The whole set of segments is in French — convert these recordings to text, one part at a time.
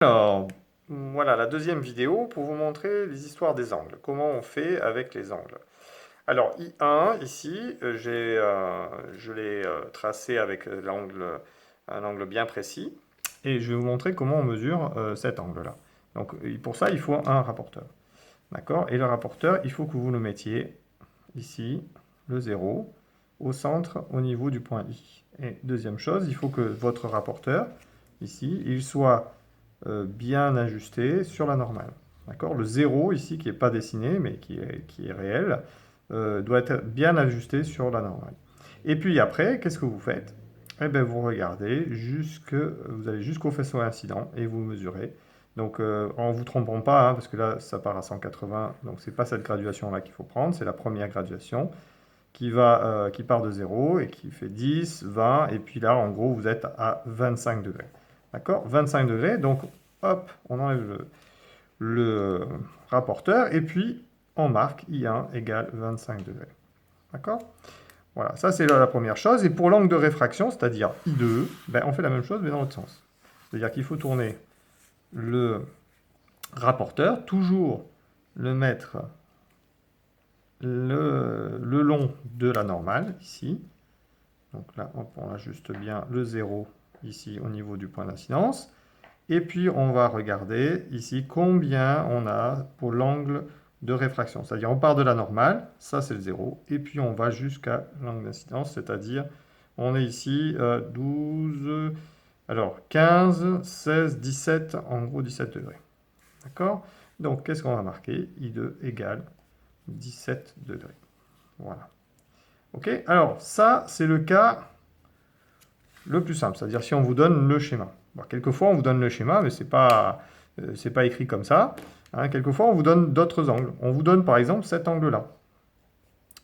Alors, voilà la deuxième vidéo pour vous montrer les histoires des angles. Comment on fait avec les angles. Alors, I1, ici, je l'ai tracé avec un angle bien précis. Et je vais vous montrer comment on mesure cet angle-là. Donc, pour ça, il faut un rapporteur. D'accord? Et le rapporteur, il faut que vous le mettiez ici, le 0, au centre, au niveau du point I. Et deuxième chose, il faut que votre rapporteur, ici, il soit bien ajusté sur la normale. D'accord? Le 0 ici, qui n'est pas dessiné, mais qui est réel, doit être bien ajusté sur la normale. Et puis après, qu'est-ce que vous faites? Eh bien, vous regardez, vous allez jusqu'au faisceau incident et vous mesurez. Donc, en ne vous trompant pas, hein, parce que là, ça part à 180, donc c'est pas cette graduation-là qu'il faut prendre, c'est la première graduation qui part de 0 et qui fait 10, 20, et puis là, en gros, vous êtes à 25 degrés. D'accord? 25 degrés, donc hop, on enlève le rapporteur, et puis on marque I1 égale 25 degrés. D'accord? Voilà, ça c'est la première chose. Et pour l'angle de réfraction, c'est-à-dire I2, ben, on fait la même chose, mais dans l'autre sens. C'est-à-dire qu'il faut tourner le rapporteur, toujours le mettre le long de la normale, ici. Donc là, on ajuste bien le 0 ici au niveau du point d'incidence. Et puis, on va regarder ici combien on a pour l'angle de réfraction. C'est-à-dire, on part de la normale, ça c'est le 0, et puis on va jusqu'à l'angle d'incidence, c'est-à-dire, on est ici 12, alors 15, 16, 17, en gros 17 degrés. D'accord? Donc, qu'est-ce qu'on va marquer? I2 égale 17 degrés. Voilà. Ok? Alors, ça, c'est le cas le plus simple, c'est-à-dire si on vous donne le schéma. Bon, quelquefois, on vous donne le schéma, mais c'est pas écrit comme ça. Hein. Quelquefois, on vous donne d'autres angles. On vous donne, par exemple, cet angle-là,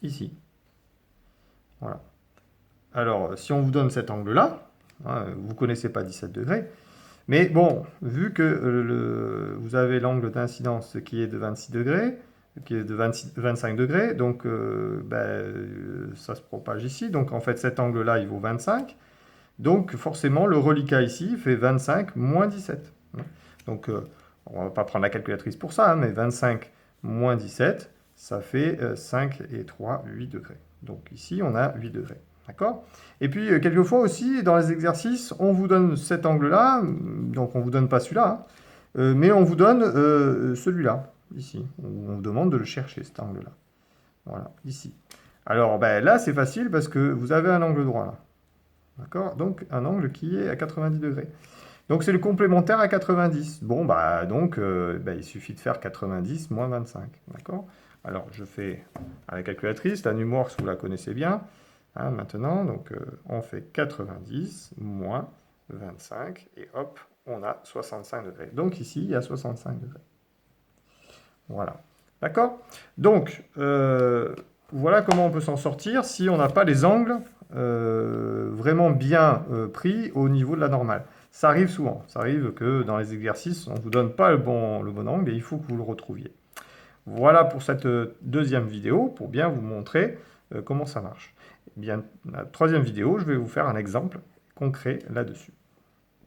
ici. Voilà. Alors, si on vous donne cet angle-là, hein, vous ne connaissez pas 17 degrés, mais bon, vu que vous avez l'angle d'incidence qui est de 26 degrés, qui est de 25 degrés, donc ça se propage ici. Donc en fait, cet angle-là, il vaut 25. Donc forcément, le reliquat ici fait 25 moins 17. Donc on ne va pas prendre la calculatrice pour ça, hein, mais 25 moins 17, ça fait 5 et 3, 8 degrés. Donc ici, on a 8 degrés. D'accord? Et puis, quelquefois aussi, dans les exercices, on vous donne cet angle-là, donc on ne vous donne pas celui-là, hein, mais on vous donne celui-là, ici. On vous demande de le chercher, cet angle-là. Voilà, ici. Alors, ben, là, c'est facile parce que vous avez un angle droit, là. D'accord? Donc, un angle qui est à 90 degrés. Donc, c'est le complémentaire à 90. Bon, bah, donc, il suffit de faire 90 moins 25. D'accord? Alors, je fais à la calculatrice, la Numworks, vous la connaissez bien. Hein, maintenant, donc, on fait 90 moins 25, et hop, on a 65 degrés. Donc, ici, il y a 65 degrés. Voilà. D'accord? Donc, voilà comment on peut s'en sortir si on n'a pas les angles vraiment bien pris au niveau de la normale. Ça arrive souvent. Ça arrive que dans les exercices, on ne vous donne pas le bon angle et il faut que vous le retrouviez. Voilà pour cette deuxième vidéo, pour bien vous montrer comment ça marche. Eh bien, la troisième vidéo, je vais vous faire un exemple concret là-dessus.